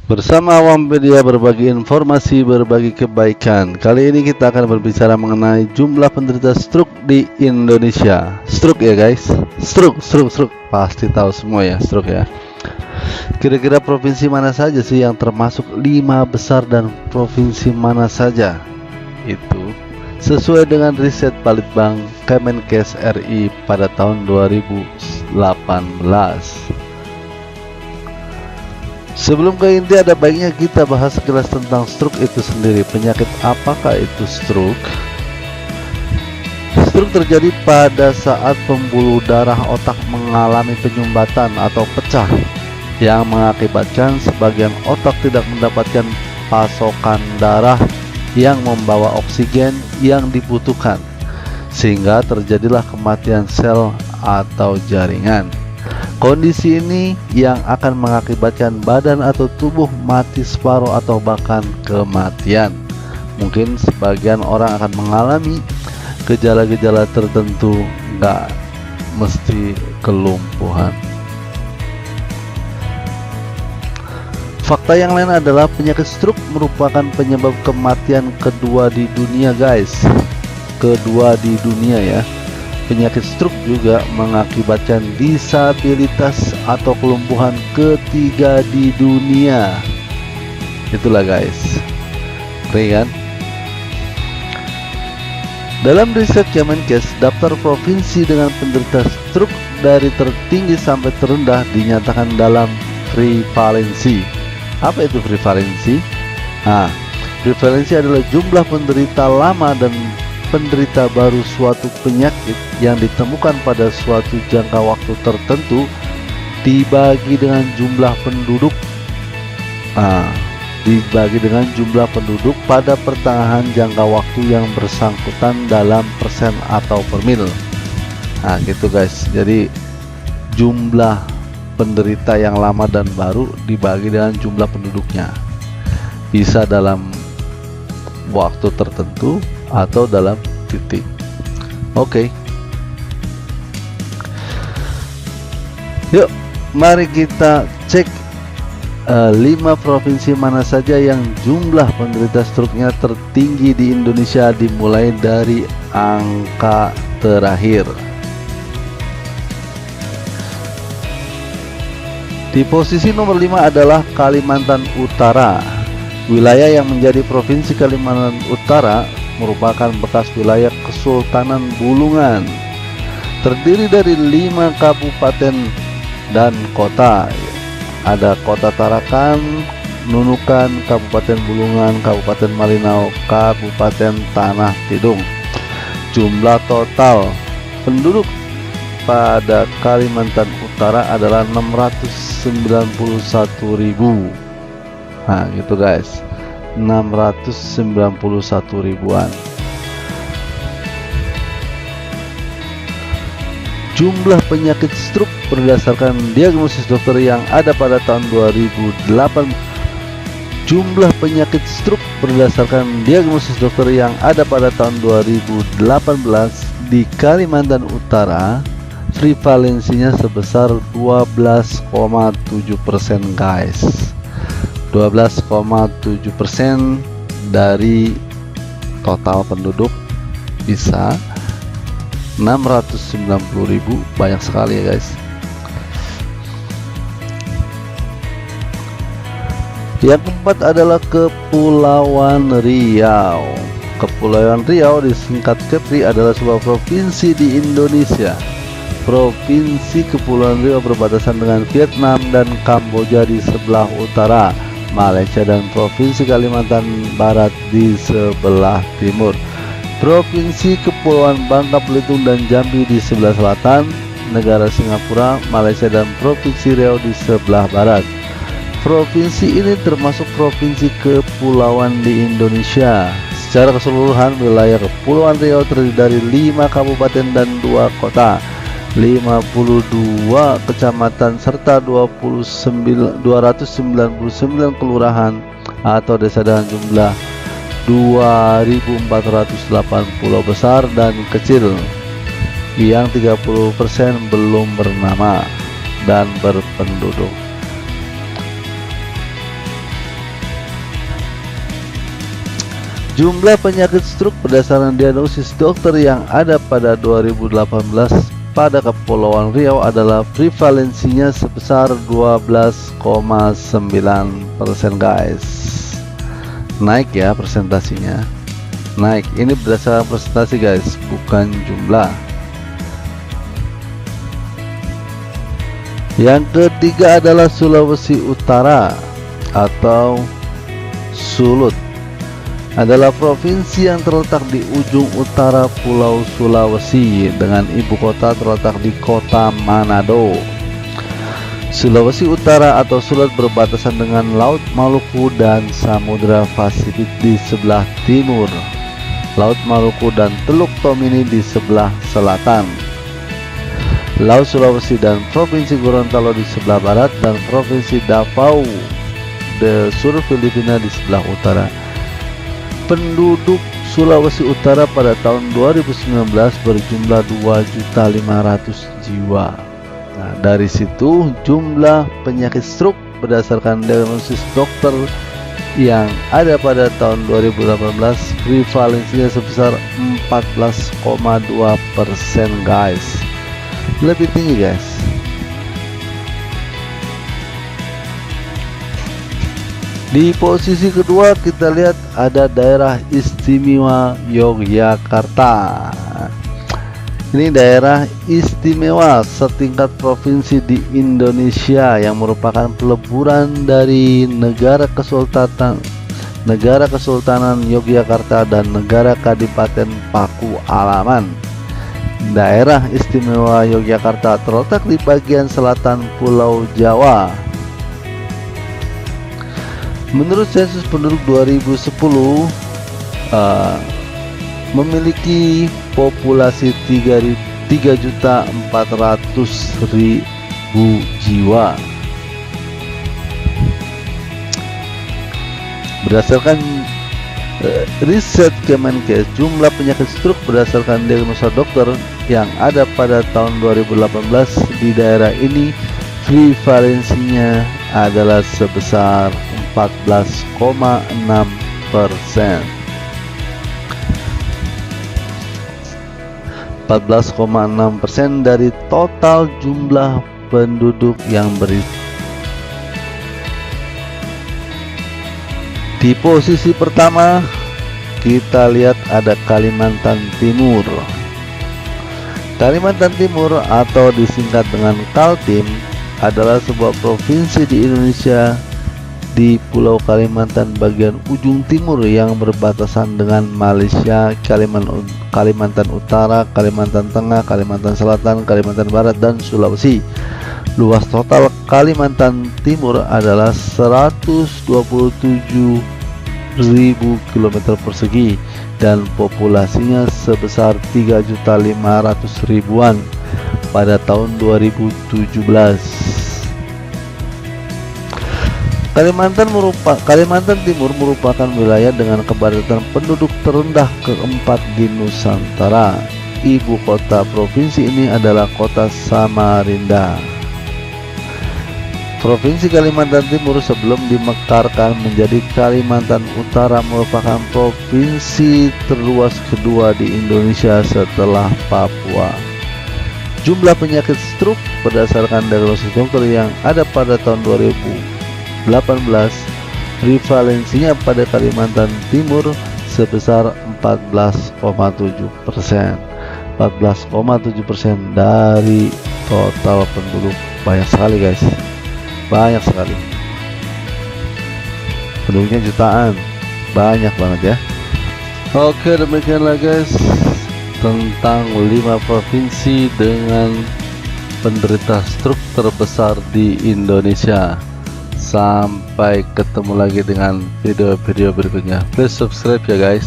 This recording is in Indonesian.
Bersama Wampedia, berbagi informasi, berbagi kebaikan. Kali ini kita akan berbicara mengenai jumlah penderita stroke di Indonesia. Stroke ya guys, stroke. Pasti tahu semua ya stroke ya. Kira-kira provinsi mana saja sih yang termasuk 5 besar dan provinsi mana saja? Itu sesuai dengan riset Balitbang Kemenkes RI pada tahun 2018. Sebelum ke inti, ada baiknya kita bahas sekilas tentang stroke itu sendiri. Penyakit apakah itu stroke? Stroke terjadi pada saat pembuluh darah otak mengalami penyumbatan atau pecah yang mengakibatkan sebagian otak tidak mendapatkan pasokan darah yang membawa oksigen yang dibutuhkan, sehingga terjadilah kematian sel atau jaringan. Kondisi ini yang akan mengakibatkan badan atau tubuh mati separuh atau bahkan kematian. Mungkin sebagian orang akan mengalami gejala-gejala tertentu, nggak mesti kelumpuhan. Fakta yang lain adalah penyakit stroke merupakan penyebab kematian kedua di dunia guys. Kedua di dunia ya. Penyakit stroke juga mengakibatkan disabilitas atau kelumpuhan ketiga di dunia. Itulah guys, keren kan? Dalam riset Kemenkes, daftar provinsi dengan penderita stroke dari tertinggi sampai terendah dinyatakan dalam prevalensi. Apa itu prevalensi? Nah, prevalensi adalah jumlah penderita lama dan penderita baru suatu penyakit yang ditemukan pada suatu jangka waktu tertentu dibagi dengan jumlah penduduk pada pertengahan jangka waktu yang bersangkutan dalam persen atau per mil. Nah gitu guys, jadi jumlah penderita yang lama dan baru dibagi dengan jumlah penduduknya, bisa dalam waktu tertentu atau dalam titik. Oke. Yuk, mari kita cek 5 provinsi mana saja yang jumlah penderita stroke-nya tertinggi di Indonesia, dimulai dari angka terakhir. Di posisi nomor 5 adalah Kalimantan Utara. Wilayah yang menjadi provinsi Kalimantan Utara merupakan bekas wilayah Kesultanan Bulungan, terdiri dari 5 kabupaten dan kota. Ada Kota Tarakan, Nunukan, Kabupaten Bulungan, Kabupaten Malinau, Kabupaten Tanah Tidung. Jumlah total penduduk pada Kalimantan Utara adalah 691.000. Nah gitu guys, 691 ribuan. Jumlah penyakit stroke berdasarkan diagnosis dokter yang ada pada tahun 2008. Jumlah penyakit stroke berdasarkan diagnosis dokter yang ada pada tahun 2018 di Kalimantan Utara, prevalensinya sebesar 12,7% guys. 12,7% dari total penduduk, bisa 690.000, banyak sekali ya guys. Yang keempat adalah Kepulauan Riau. Kepulauan Riau disingkat Kepri adalah sebuah provinsi di Indonesia. Provinsi Kepulauan Riau berbatasan dengan Vietnam dan Kamboja di sebelah utara, Malaysia dan Provinsi Kalimantan Barat di sebelah timur. Provinsi Kepulauan Bangka Belitung dan Jambi di sebelah selatan, negara Singapura, Malaysia dan Provinsi Riau di sebelah barat. Provinsi ini termasuk provinsi kepulauan di Indonesia. Secara keseluruhan, wilayah Kepulauan Riau terdiri dari 5 kabupaten dan 2 kota, 52 kecamatan serta 299 kelurahan atau desa dengan jumlah 2.408 pulau besar dan kecil, yang 30% belum bernama dan berpenduduk. Jumlah penyakit stroke berdasarkan diagnosis dokter yang ada pada 2018 pada Kepulauan Riau adalah prevalensinya sebesar 12,9% guys. Naik ya persentasinya, naik. Ini berdasarkan persentase guys, bukan jumlah. Yang ketiga adalah Sulawesi Utara atau Sulut, adalah provinsi yang terletak di ujung utara Pulau Sulawesi dengan ibu kota terletak di kota Manado. Sulawesi Utara atau Sulut berbatasan dengan Laut Maluku dan Samudra Pasifik di sebelah timur, Laut Maluku dan Teluk Tomini di sebelah selatan, Laut Sulawesi dan Provinsi Gorontalo di sebelah barat, dan Provinsi Davao de Sur Filipina di sebelah utara. Penduduk Sulawesi Utara pada tahun 2019 berjumlah 2.500.000 jiwa. Nah, dari situ jumlah penyakit stroke berdasarkan diagnosis dokter yang ada pada tahun 2018 prevalensinya sebesar 14,2% guys. Lebih tinggi guys. Di posisi kedua kita lihat ada daerah istimewa Yogyakarta. Ini daerah istimewa setingkat provinsi di Indonesia yang merupakan peleburan dari Negara Kesultanan Yogyakarta dan Negara Kadipaten Pakualaman. Daerah istimewa Yogyakarta terletak di bagian selatan Pulau Jawa. Menurut sensus penduduk 2010 memiliki populasi 3.400.000 jiwa. Berdasarkan riset Kemenkes, jumlah penyakit stroke berdasarkan diagnosa dokter yang ada pada tahun 2018 di daerah ini prevalensinya adalah sebesar 14,6%. 14,6% dari total jumlah penduduk yang Di posisi pertama kita lihat ada Kalimantan Timur. Kalimantan Timur atau disingkat dengan Kaltim adalah sebuah provinsi di Indonesia di Pulau Kalimantan bagian ujung timur yang berbatasan dengan Malaysia, Kalimantan Utara, Kalimantan Tengah, Kalimantan Selatan, Kalimantan Barat, dan Sulawesi. Luas total Kalimantan Timur adalah 127.000 km persegi dan populasinya sebesar 3.500.000-an pada tahun 2017. Kalimantan Timur merupakan wilayah dengan kepadatan penduduk terendah keempat di Nusantara. Ibu kota provinsi ini adalah kota Samarinda. Provinsi Kalimantan Timur sebelum dimekarkan menjadi Kalimantan Utara merupakan provinsi terluas kedua di Indonesia setelah Papua. Jumlah penyakit stroke berdasarkan diagnosis dokter yang ada pada tahun 2018 prevalensinya pada Kalimantan Timur sebesar 14,7%. 14,7% dari total penduduk. Banyak sekali guys, banyak sekali. Penduduknya jutaan, banyak banget ya. Oke, demikianlah guys tentang 5 provinsi dengan penderita stroke terbesar di Indonesia. Sampai ketemu lagi dengan video-video berikutnya. Please subscribe ya guys.